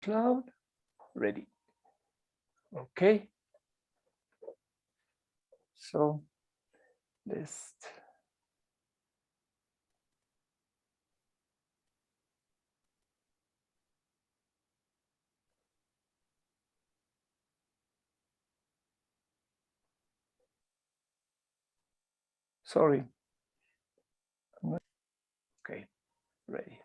Cloud, ready. Okay. So let's sorry. Okay, ready.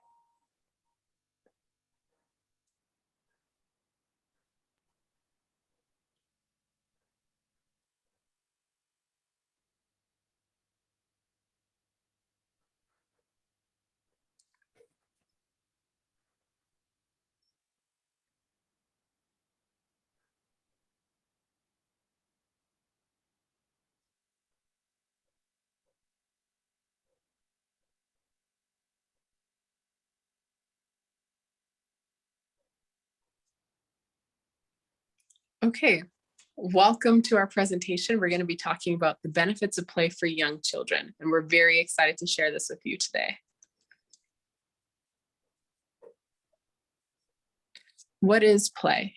Okay, welcome to our presentation. We're going to be talking about the benefits of play for young children, and we're very excited to share this with you today. What is play?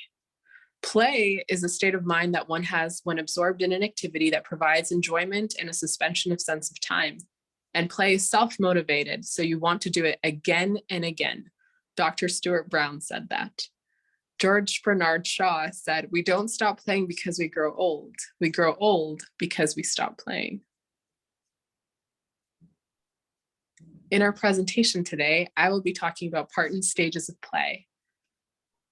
Play is a state of mind that one has when absorbed in an activity that provides enjoyment and a suspension of sense of time. And play is self-motivated, so you want to do it again and again. Dr. Stuart Brown said that. George Bernard Shaw said, "We don't stop playing because we grow old. We grow old because we stop playing." In our presentation today, I will be talking about Parton's stages of play.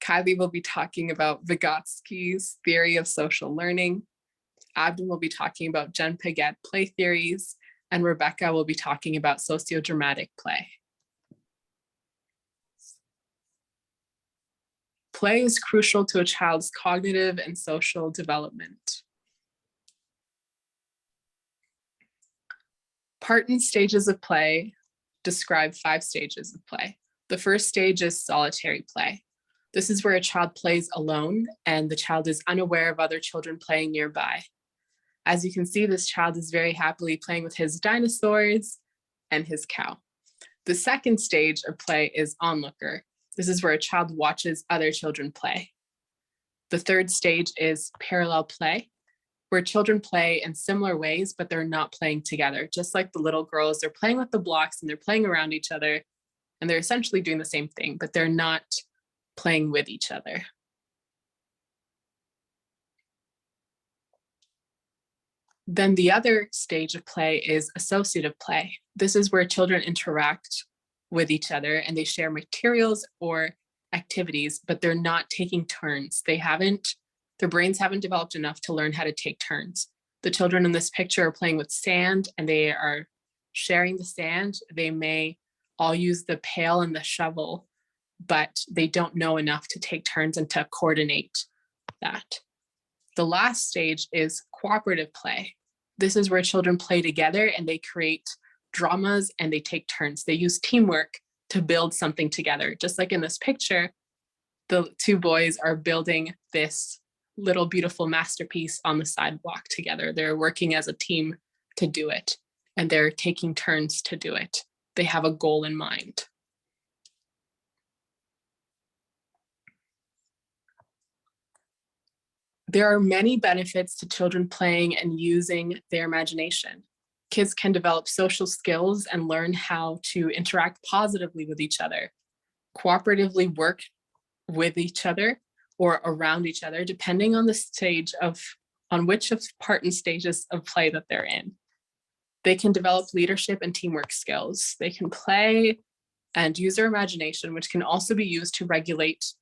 Kylie will be talking about Vygotsky's theory of social learning. Abden will be talking about Jen Piaget play theories, and Rebecca will be talking about sociodramatic play. Play is crucial to a child's cognitive and social development. Parton's stages of play describe 5 stages of play. The first stage is solitary play. This is where a child plays alone and the child is unaware of other children playing nearby. As you can see, this child is very happily playing with his dinosaurs and his cow. The second stage of play is onlooker. This is where a child watches other children play. The third stage is parallel play, where children play in similar ways, but they're not playing together. Just like the little girls, they're playing with the blocks and they're playing around each other, and they're essentially doing the same thing, but they're not playing with each other. Then the other stage of play is associative play. This is where children interact with each other and they share materials or activities, but they're not taking turns. Their brains haven't developed enough to learn how to take turns. The children in this picture are playing with sand and they are sharing the sand. They may all use the pail and the shovel, but they don't know enough to take turns and to coordinate that. The last stage is cooperative play. This is where children play together and they create dramas and they take turns. They use teamwork to build something together. Just like in this picture, the 2 boys are building this little beautiful masterpiece on the sidewalk together. They're working as a team to do it, and they're taking turns to do it. They have a goal in mind. There are many benefits to children playing and using their imagination. Kids can develop social skills and learn how to interact positively with each other, cooperatively work with each other or around each other, depending on the stage on which of Parton's stages of play that they're in. They can develop leadership and teamwork skills. They can play and use their imagination, which can also be used to regulate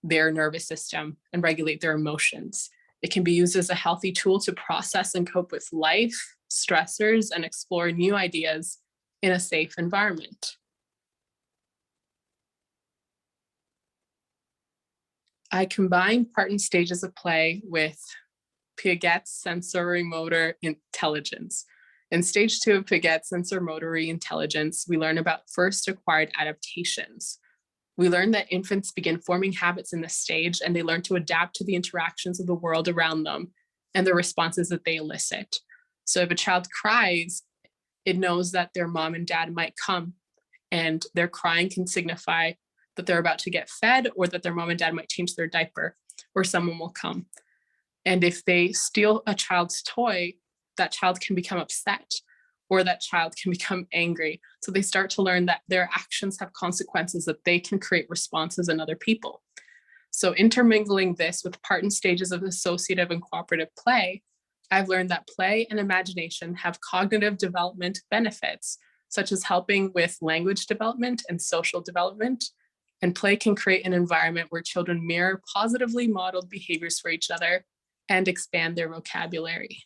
their nervous system and regulate their emotions. It can be used as a healthy tool to process and cope with life, stressors, and explore new ideas in a safe environment. I combined Parton's stages of play with Piaget's sensorimotor intelligence. In stage 2 of Piaget's sensorimotor intelligence, we learn about first acquired adaptations. We learn that infants begin forming habits in this stage and they learn to adapt to the interactions of the world around them and the responses that they elicit. So if a child cries, it knows that their mom and dad might come, and their crying can signify that they're about to get fed, or that their mom and dad might change their diaper, or someone will come. And if they steal a child's toy, that child can become upset, or that child can become angry. So they start to learn that their actions have consequences, that they can create responses in other people. So intermingling this with part and stages of associative and cooperative play, I've learned that play and imagination have cognitive development benefits, such as helping with language development and social development. And play can create an environment where children mirror positively modeled behaviors for each other and expand their vocabulary.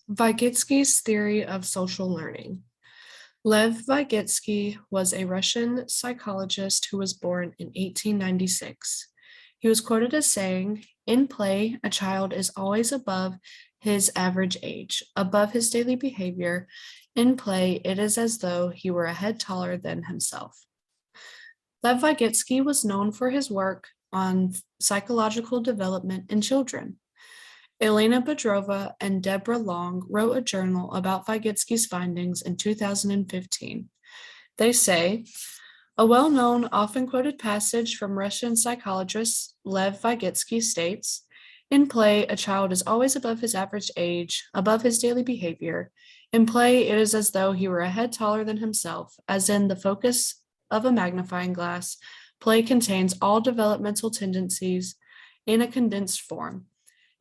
Vygotsky's theory of social learning. Lev Vygotsky was a Russian psychologist who was born in 1896. He was quoted as saying, "In play, a child is always above his average age, above his daily behavior. In play, it is as though he were a head taller than himself." Lev Vygotsky was known for his work on psychological development in children. Elena Bedrova and Deborah Long wrote a journal about Vygotsky's findings in 2015. They say, a well-known, often quoted passage from Russian psychologist Lev Vygotsky states, "In play, a child is always above his average age, above his daily behavior. In play, it is as though he were a head taller than himself, as in the focus of a magnifying glass. Play contains all developmental tendencies in a condensed form.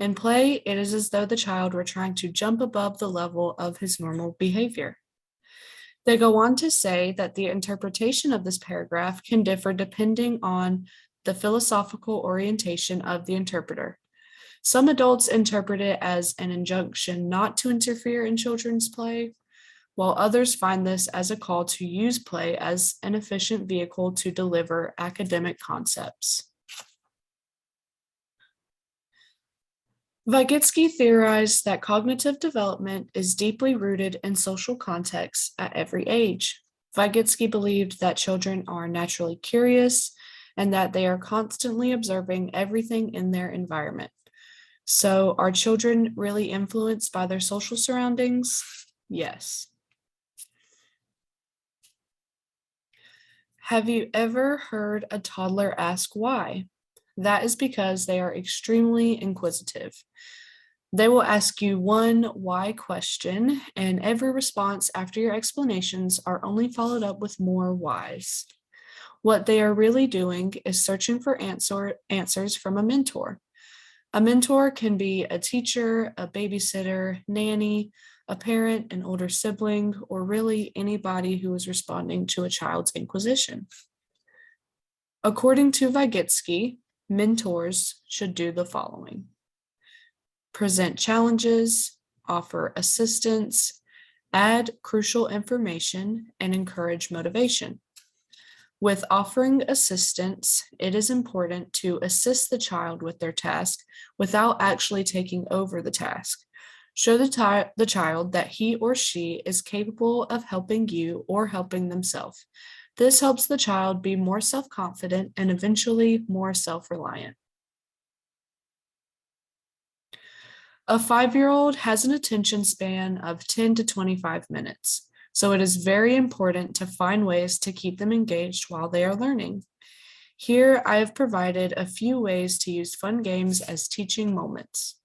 In play, it is as though the child were trying to jump above the level of his normal behavior." They go on to say that the interpretation of this paragraph can differ depending on the philosophical orientation of the interpreter. Some adults interpret it as an injunction not to interfere in children's play, while others find this as a call to use play as an efficient vehicle to deliver academic concepts. Vygotsky theorized that cognitive development is deeply rooted in social contexts at every age. Vygotsky believed that children are naturally curious and that they are constantly observing everything in their environment. So, are children really influenced by their social surroundings? Yes. Have you ever heard a toddler ask why? That is because they are extremely inquisitive. They will ask you one why question, and every response after your explanations are only followed up with more whys. What they are really doing is searching for answers from a mentor. A mentor can be a teacher, a babysitter, nanny, a parent, an older sibling, or really anybody who is responding to a child's inquisition. According to Vygotsky, mentors should do the following: present challenges, offer assistance, add crucial information, and encourage motivation. With offering assistance, it is important to assist the child with their task without actually taking over the task. Show the child that he or she is capable of helping you or helping themselves. This helps the child be more self-confident and eventually more self-reliant. A 5-year-old has an attention span of 10 to 25 minutes, so it is very important to find ways to keep them engaged while they are learning. Here, I have provided a few ways to use fun games as teaching moments.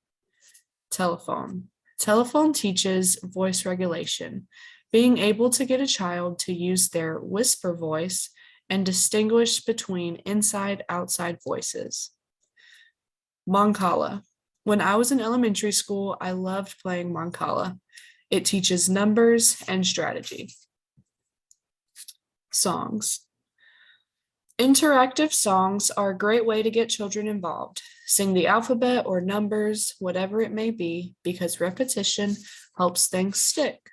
Telephone. Telephone teaches voice regulation, being able to get a child to use their whisper voice and distinguish between inside-outside voices. Mancala. When I was in elementary school, I loved playing Mancala. It teaches numbers and strategy. Songs. Interactive songs are a great way to get children involved. Sing the alphabet or numbers, whatever it may be, because repetition helps things stick.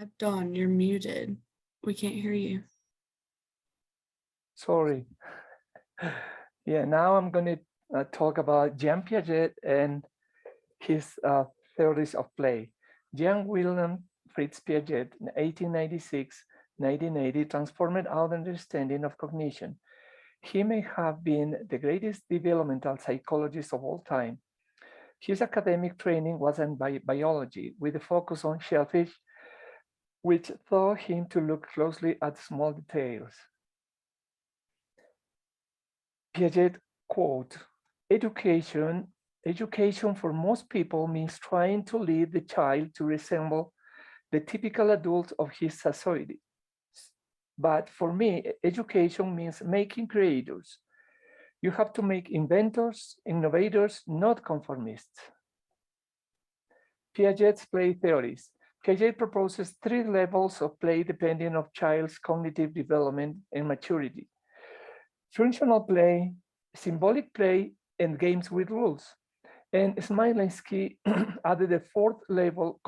Abdon, you're muted. We can't hear you. Sorry. Yeah, now I'm going to talk about Jean Piaget and his theories of play. Jean Wilhelm Fritz Piaget in 1896-1980 transformed our understanding of cognition. He may have been the greatest developmental psychologist of all time. His academic training was in biology with a focus on shellfish, which taught him to look closely at small details. Piaget quote, education for most people means trying to lead the child to resemble the typical adult of his society. But for me, education means making creators. You have to make inventors, innovators, not conformists. Piaget's play theories. Piaget proposes 3 levels of play depending on child's cognitive development and maturity. Functional play, symbolic play, and games with rules. And Smilinski added a 4th level,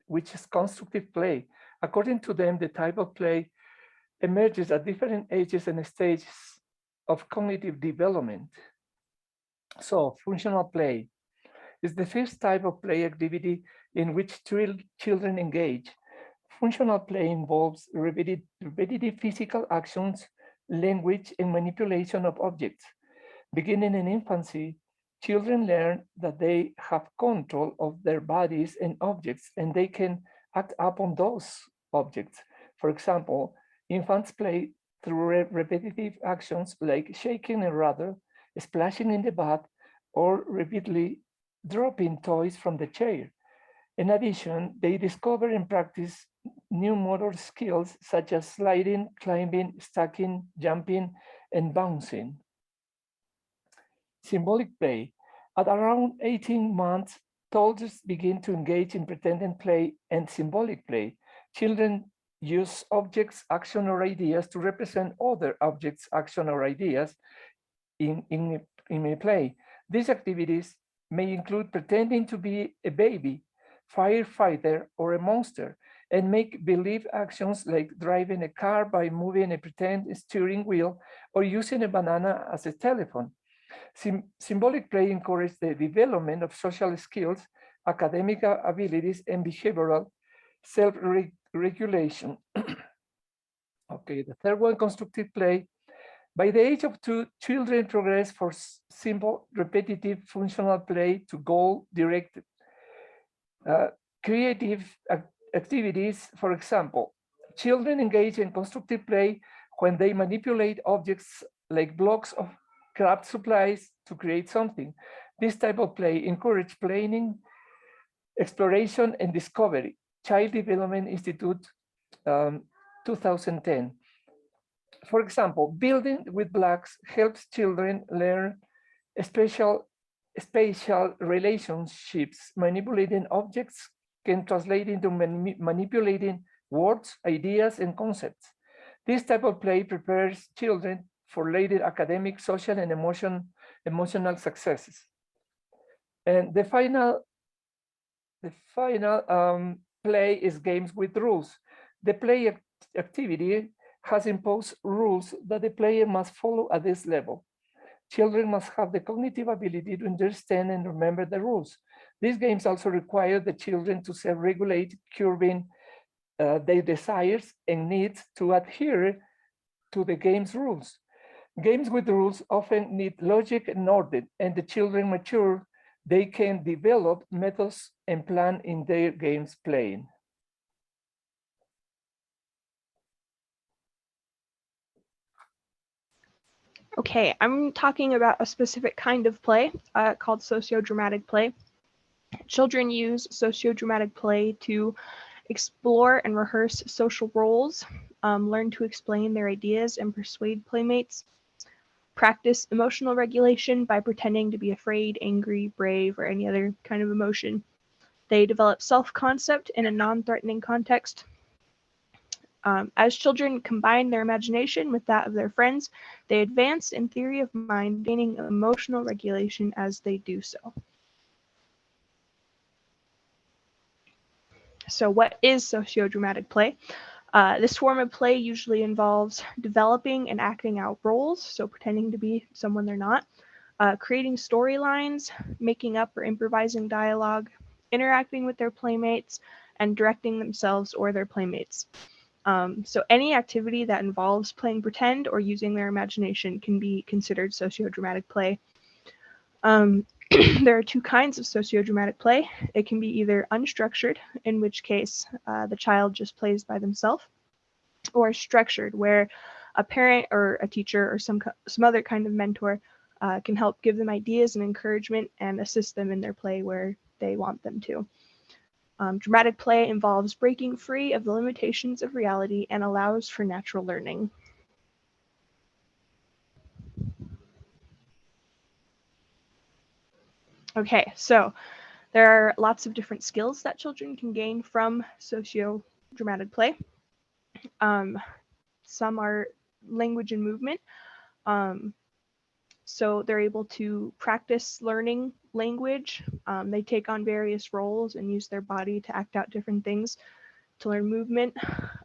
which is constructive play. According to them, the type of play emerges at different ages and stages of cognitive development. So functional play is the first type of play activity in which children engage. Functional play involves repetitive physical actions, language, and manipulation of objects. Beginning in infancy, children learn that they have control of their bodies and objects, and they can act upon those objects. For example, infants play through repetitive actions like shaking a rudder, splashing in the bath, or repeatedly dropping toys from the chair. In addition, they discover and practice new motor skills such as sliding, climbing, stacking, jumping, and bouncing. Symbolic play. At around 18 months, toddlers begin to engage in pretended play and symbolic play. Children use objects, action, or ideas to represent other objects, action, or ideas in a play. These activities may include pretending to be a baby, firefighter, or a monster, and make believe actions like driving a car by moving a pretend steering wheel or using a banana as a telephone. Symbolic play encourages the development of social skills, academic abilities, and behavioral self-regulation. Okay, the third one, constructive play. By the age of 2, children progress from simple, repetitive, functional play to goal-directed. Creative activities, for example, children engage in constructive play when they manipulate objects like blocks of craft supplies to create something. This type of play encourages planning, exploration, and discovery. Child Development Institute, 2010. For example, building with blocks helps children learn spatial relationships. Manipulating objects can translate into manipulating words, ideas, and concepts. This type of play prepares children for later academic, social, and emotional successes. And the final play is games with rules. The play activity has imposed rules that the player must follow at this level. Children must have the cognitive ability to understand and remember the rules. These games also require the children to self-regulate, curbing their desires and needs to adhere to the game's rules. Games with rules often need logic and order, and the children mature, they can develop methods and plan in their games playing. Okay, I'm talking about a specific kind of play called sociodramatic play. Children use sociodramatic play to explore and rehearse social roles, learn to explain their ideas and persuade playmates, practice emotional regulation by pretending to be afraid, angry, brave, or any other kind of emotion. They develop self-concept in a non-threatening context. As children combine their imagination with that of their friends, they advance in theory of mind, gaining emotional regulation as they do so. So what is sociodramatic play? This form of play usually involves developing and acting out roles, so pretending to be someone they're not, creating storylines, making up or improvising dialogue, interacting with their playmates, and directing themselves or their playmates. So any activity that involves playing pretend or using their imagination can be considered sociodramatic play. There are two kinds of sociodramatic play. It can be either unstructured, in which case the child just plays by themselves, or structured, where a parent or a teacher or some other kind of mentor can help give them ideas and encouragement and assist them in their play where they want them to. Dramatic play involves breaking free of the limitations of reality and allows for natural learning. Okay, so there are lots of different skills that children can gain from sociodramatic play. Some are language and movement. So they're able to practice learning language. They take on various roles and use their body to act out different things to learn movement.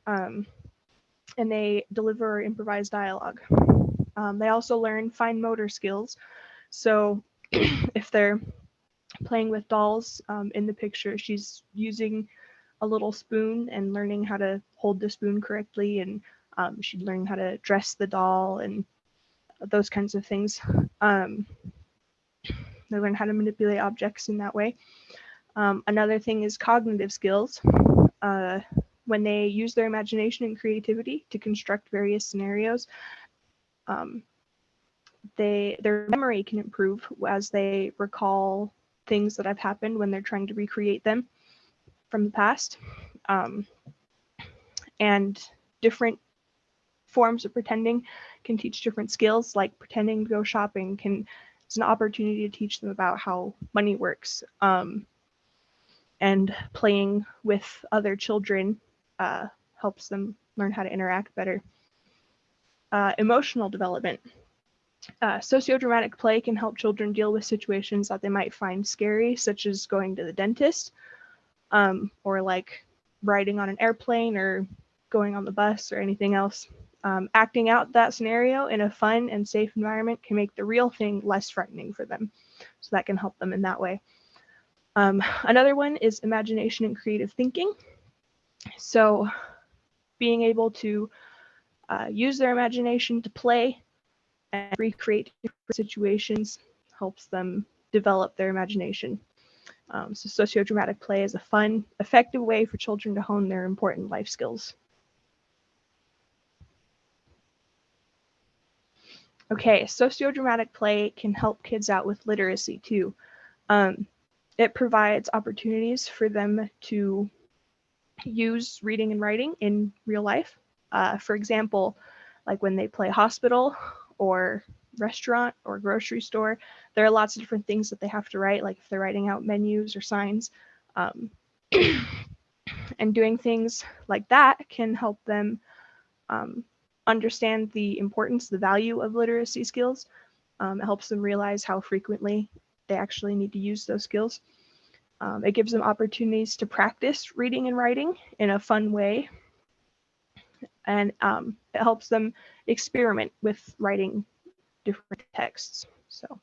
And they deliver improvised dialogue. They also learn fine motor skills. So if they're playing with dolls in the picture, she's using a little spoon and learning how to hold the spoon correctly, and she'd learn how to dress the doll and those kinds of things. They learn how to manipulate objects in that way. Another thing is cognitive skills. When they use their imagination and creativity to construct various scenarios, their memory can improve as they recall things that have happened when they're trying to recreate them from the past. And different forms of pretending can teach different skills, like pretending to go shopping is an opportunity to teach them about how money works. And playing with other children helps them learn how to interact better. Emotional development. Sociodramatic play can help children deal with situations that they might find scary, such as going to the dentist, or like riding on an airplane or going on the bus or anything else. Acting out that scenario in a fun and safe environment can make the real thing less frightening for them. So that can help them in that way. Another one is imagination and creative thinking. So being able to use their imagination to play and recreate different situations helps them develop their imagination. So sociodramatic play is a fun, effective way for children to hone their important life skills. Okay, sociodramatic play can help kids out with literacy too. It provides opportunities for them to use reading and writing in real life. For example, like when they play hospital or restaurant or grocery store, there are lots of different things that they have to write, like if they're writing out menus or signs. And doing things like that can help them understand the importance, the value of literacy skills. It helps them realize how frequently they actually need to use those skills. It gives them opportunities to practice reading and writing in a fun way. And it helps them experiment with writing different texts. So